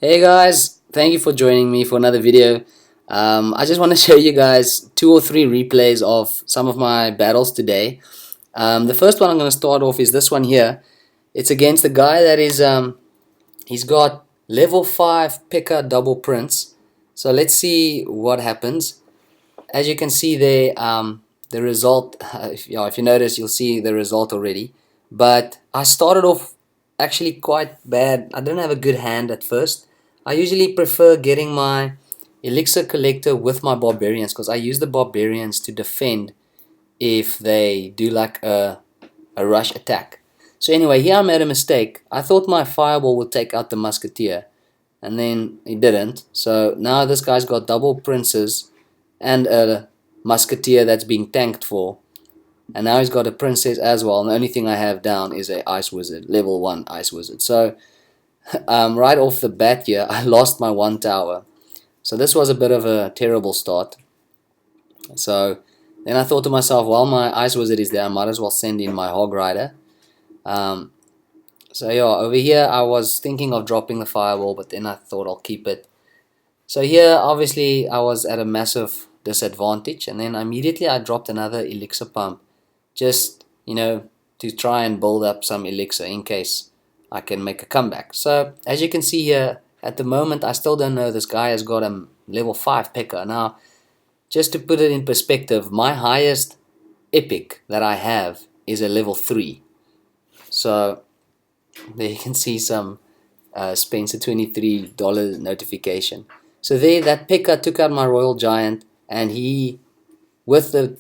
Hey guys, thank you for joining me for another video. I just want to show you guys 2 or 3 replays of some of my battles today. The first one I'm going to start off is this one here. It's against a guy that is he's got level 5 picker double prints. So let's see what happens. As you can see there, the result. If you notice, you'll see the result already. But I started off actually quite bad. I didn't have a good hand at first. I usually prefer getting my elixir collector with my barbarians because I use the barbarians to defend if they do like a rush attack. So anyway, here I made a mistake. I thought my fireball would take out the musketeer, and then it didn't. So now this guy's got double princes and a musketeer that's being tanked for, and now he's got a princess as well, and the only thing I have down is a ice wizard, level 1 ice wizard. So right off the bat here, I lost my 1 tower. So this was a bit of a terrible start. So then I thought to myself, well, my ice wizard is there, I might as well send in my hog rider. So yeah, over here I was thinking of dropping the fireball, but then I thought I'll keep it. So here obviously I was at a massive disadvantage, and then immediately I dropped another elixir pump, just to try and build up some elixir in case I can make a comeback. So as you can see here, at the moment I still don't know this guy has got a level 5 picker. Now just to put it in perspective, my highest epic that I have is a level 3. So there you can see some Spencer $23 notification. So there, that picker took out my royal giant, and he, with the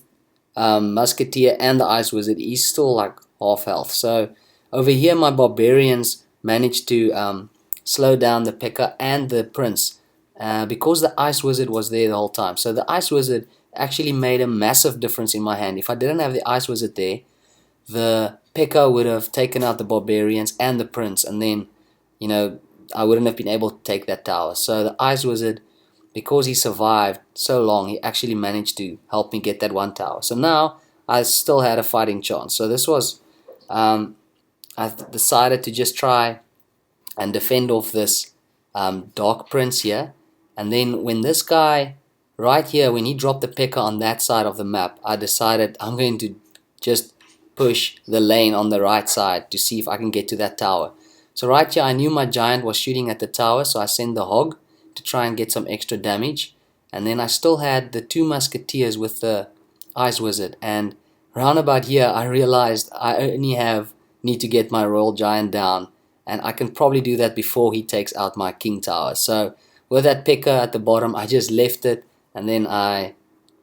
musketeer and the ice wizard, he's still like half health. So over here my barbarians managed to slow down the picker and the prince because the ice wizard was there the whole time. So the ice wizard actually made a massive difference in my hand. If I didn't have the ice wizard there, the picker would have taken out the barbarians and the prince, and then I wouldn't have been able to take that tower. So the ice wizard, because he survived so long, he actually managed to help me get that 1 tower. So now I still had a fighting chance. So this was I decided to just try and defend off this dark prince here. And then when this guy right here, when he dropped the picker on that side of the map, I decided I'm going to just push the lane on the right side to see if I can get to that tower. So right here I knew my giant was shooting at the tower, so I sent the hog to try and get some extra damage. And then I still had the 2 musketeers with the ice wizard, and round about here I realized I only need to get my royal giant down, and I can probably do that before he takes out my king tower. So with that picker at the bottom, I just left it, and then I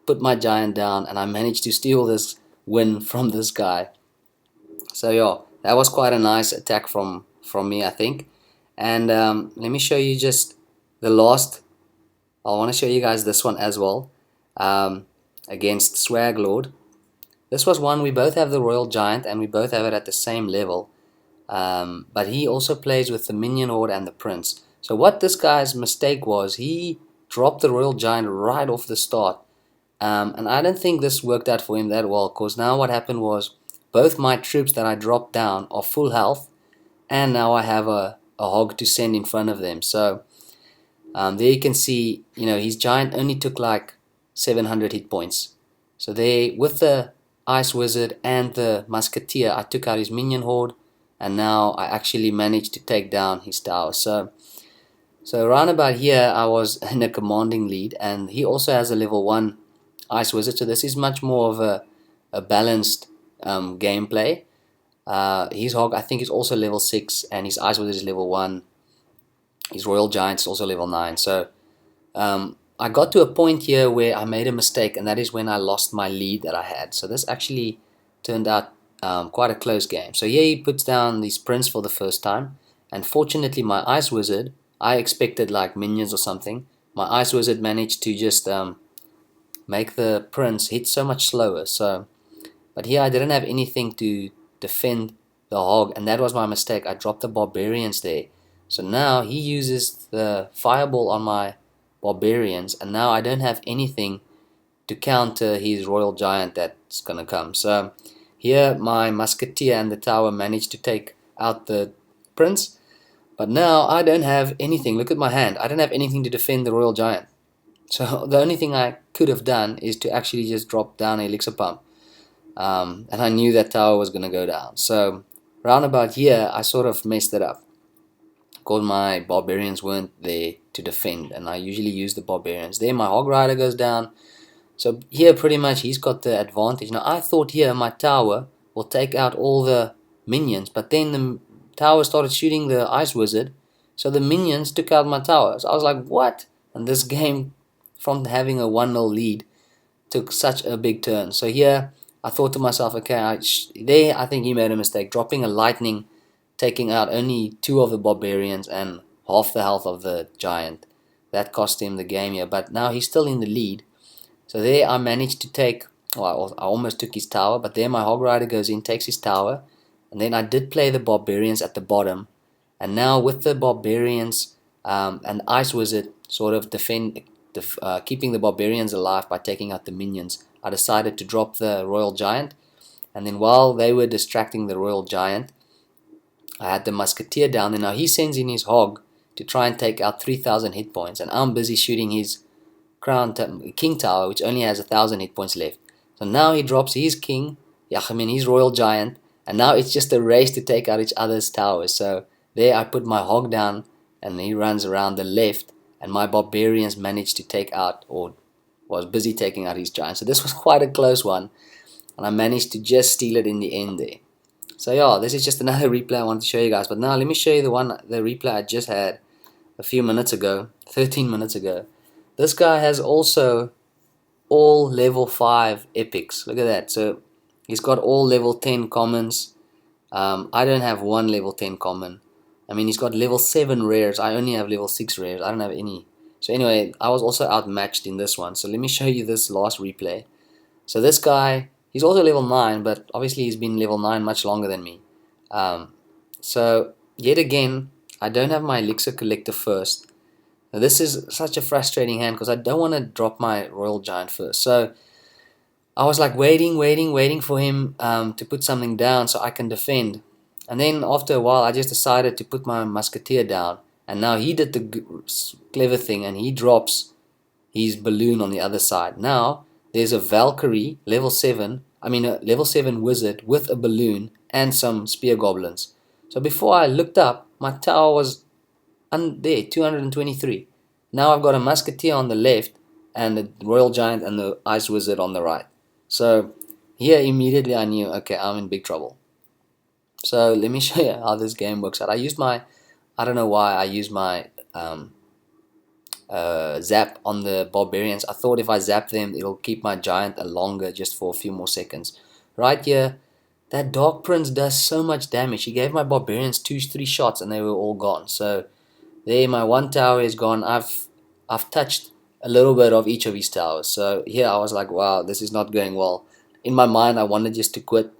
put my giant down, and I managed to steal this win from this guy. So yeah, that was quite a nice attack from me, I think. And let me show you just the last. I want to show you guys this one as well, against Swag Lord. This was one, we both have the royal giant and we both have it at the same level, but he also plays with the minion horde and the prince. So what this guy's mistake was, he dropped the royal giant right off the start. And I don't think this worked out for him that well, because now what happened was both my troops that I dropped down are full health, and now I have a hog to send in front of them. So there you can see, his giant only took like 700 hit points. So there, with the ice wizard and the musketeer, I took out his minion horde, and now I actually managed to take down his tower. So around about here I was in a commanding lead, and he also has a level 1 ice wizard, so this is much more of a balanced gameplay. His hog, I think, is also level 6, and his ice wizard is level 1. His royal giant is also level 9. So I got to a point here where I made a mistake, and that is when I lost my lead that I had. So this actually turned out quite a close game. So here he puts down these prince for the first time, and fortunately my ice wizard, I expected like minions or something, my ice wizard managed to just make the prince hit so much slower. So, but here I didn't have anything to defend the hog, and that was my mistake. I dropped the barbarians there. So now he uses the fireball on my barbarians, and now I don't have anything to counter his royal giant that's gonna come. So here my musketeer and the tower managed to take out the prince, But now I don't have anything. Look at my hand. I don't have anything to defend the Royal Giant. So the only thing I could have done is to actually just drop down an elixir pump. And I knew that tower was going to go down. So round about here, I sort of messed it up, because my barbarians weren't there to defend, and I usually use the barbarians. There my hog rider goes down. So here pretty much he's got the advantage. Now I thought here my tower will take out all the minions, but then the tower started shooting the ice wizard, so the minions took out my tower. So I was like, what? And this game, from having a 1-0 lead, took such a big turn. So here I thought to myself, okay, I think he made a mistake, dropping a lightning, taking out only 2 of the barbarians and half the health of the giant. That cost him the game here, but now he's still in the lead. So there I managed to take, well, I almost took his tower, but there my hog rider goes in, takes his tower, and then I did play the barbarians at the bottom. And now with the barbarians and ice wizard sort of keeping the barbarians alive by taking out the minions, I decided to drop the royal giant. And then while they were distracting the royal giant, I had the musketeer down, and now he sends in his hog to try and take out 3,000 hit points, and I'm busy shooting his king tower, which only has 1,000 hit points left. So now he drops his king, his royal giant, and now it's just a race to take out each other's towers. So there I put my hog down, and he runs around the left, and my barbarians managed to take out, or was busy taking out his giant. So this was quite a close one, and I managed to just steal it in the end there. So yeah, this is just another replay I wanted to show you guys. But now let me show you the replay I just had a few minutes ago, 13 minutes ago. This guy has also all level 5 epics. Look at that. So he's got all level 10 commons. I don't have one level 10 common. I mean, he's got level 7 rares. I only have level 6 rares. I don't have any. So anyway, I was also outmatched in this one. So let me show you this last replay. So this guy, he's also level 9, but obviously he's been level 9 much longer than me. So yet again, I don't have my elixir collector first. Now, this is such a frustrating hand because I don't want to drop my royal giant first. So I was like waiting for him to put something down so I can defend. And then after a while, I just decided to put my musketeer down. And now he did the clever thing, and he drops his balloon on the other side. Now there's a Valkyrie level 7, a level 7 wizard with a balloon and some spear goblins. So before I looked up, my tower was there, 223. Now I've got a musketeer on the left and the royal giant and the ice wizard on the right. So here immediately I knew, okay, I'm in big trouble. So let me show you how this game works out. I don't know why I used my zap on the barbarians. I thought if I zap them, it'll keep my giant longer just for a few more seconds. Right here, that Dark Prince does so much damage. He gave my barbarians 2-3 shots and they were all gone. So there, my one tower is gone. I've touched a little bit of each of his towers. So here I was like, wow, this is not going well. In my mind, I wanted just to quit.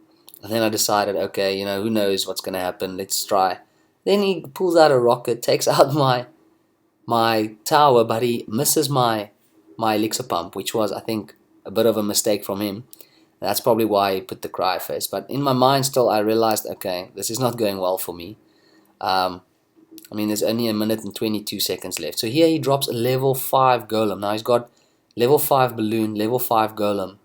And then I decided, okay, who knows what's going to happen. Let's try. Then he pulls out a rocket, takes out my tower, but he misses my elixir pump, which was, I think, a bit of a mistake from him. That's probably why he put the cry face. But in my mind still, I realized, okay, this is not going well for me. There's only 1 minute and 22 seconds left. So here he drops a level 5 golem. Now he's got level 5 balloon, level 5 golem.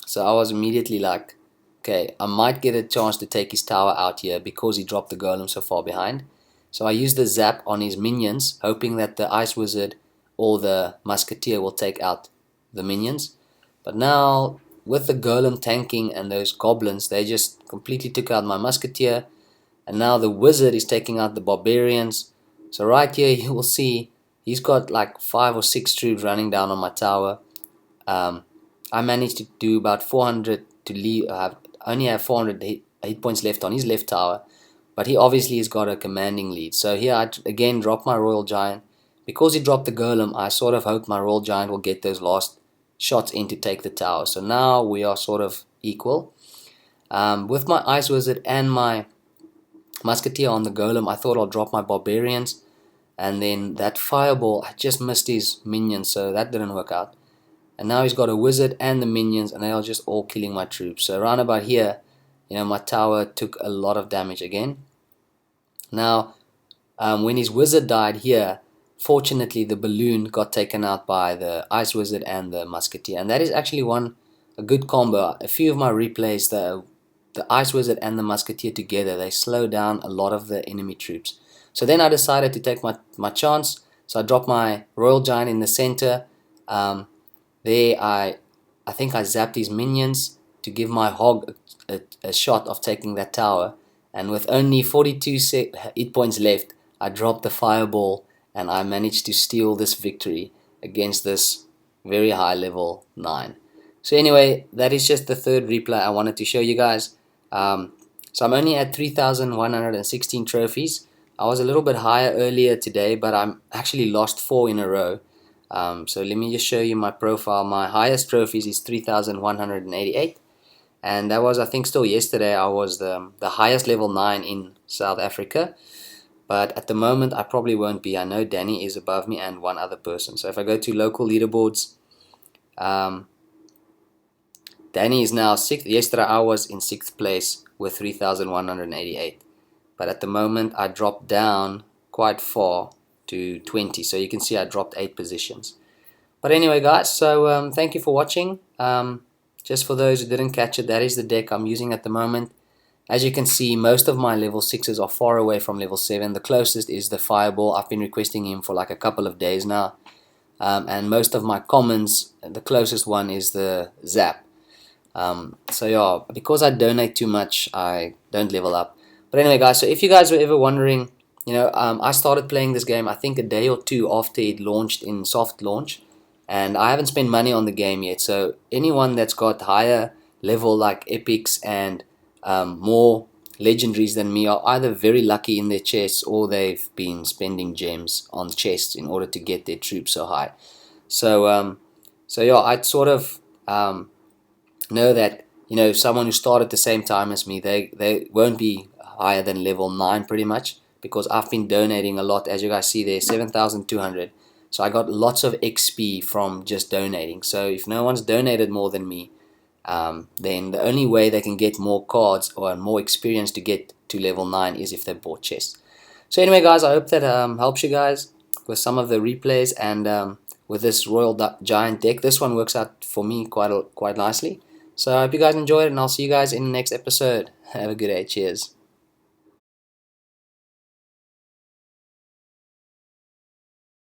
So I was immediately like, okay, I might get a chance to take his tower out here because he dropped the golem so far behind. So I used the zap on his minions, hoping that the ice wizard or the musketeer will take out the minions. But now, with the golem tanking and those goblins, they just completely took out my musketeer. And now the wizard is taking out the barbarians. So right here you will see he's got like 5 or 6 troops running down on my tower. I managed to do about 400 to leave. I only have 400 hit points left on his left tower. But he obviously has got a commanding lead. So here I again dropped my royal giant. Because he dropped the golem, I sort of hoped my royal giant will get those last shots in to take the tower. So now we are sort of equal. With my ice wizard and my musketeer on the golem, I thought I'll drop my barbarians. And then that fireball, I just missed his minions, so that didn't work out. And now he's got a wizard and the minions, and they are just all killing my troops. So around about here, my tower took a lot of damage again. Now, When his wizard died here, fortunately the balloon got taken out by the ice wizard and the musketeer, and that is actually a good combo. A few of my replays, the ice wizard and the musketeer together, they slow down a lot of the enemy troops. So then I decided to take my chance. So I dropped my royal giant in the center. There I think I zapped his minions to give my hog a shot of taking that tower, and with only 42 hit points left, I dropped the fireball and I managed to steal this victory against this very high level 9. So anyway, that is just the third replay I wanted to show you guys. So I'm only at 3,116 trophies. I was a little bit higher earlier today, but I'm actually lost 4 in a row. So let me just show you my profile. My highest trophies is 3,188, and that was, I think, still yesterday. I was the highest level 9 in South Africa, but at the moment I probably won't be. I know Danny is above me and one other person. So if I go to local leaderboards, Danny is now 6th. Yesterday I was in 6th place with 3,188, but at the moment I dropped down quite far to 20, so you can see I dropped 8 positions. But anyway guys, so thank you for watching. Just for those who didn't catch it, that is the deck I'm using at the moment. As you can see, most of my level 6s are far away from level 7. The closest is the Fireball. I've been requesting him for like a couple of days now. And most of my commons, the closest one is the Zap. So yeah, because I donate too much, I don't level up. But anyway guys, so if you guys were ever wondering, I started playing this game I think a day or two after it launched in soft launch, and I haven't spent money on the game yet. So anyone that's got higher level like epics and more legendaries than me are either very lucky in their chests, or they've been spending gems on chests in order to get their troops so high. So yeah, I'd sort of know that someone who started at the same time as me, they won't be higher than level 9 pretty much, because I've been donating a lot. As you guys see there, 7,200. So I got lots of XP from just donating. So if no one's donated more than me, then the only way they can get more cards or more experience to get to level 9 is if they bought chests. So anyway guys, I hope that helps you guys with some of the replays, and with this Royal Giant deck. This one works out for me quite nicely. So I hope you guys enjoyed it, and I'll see you guys in the next episode. Have a good day. Cheers.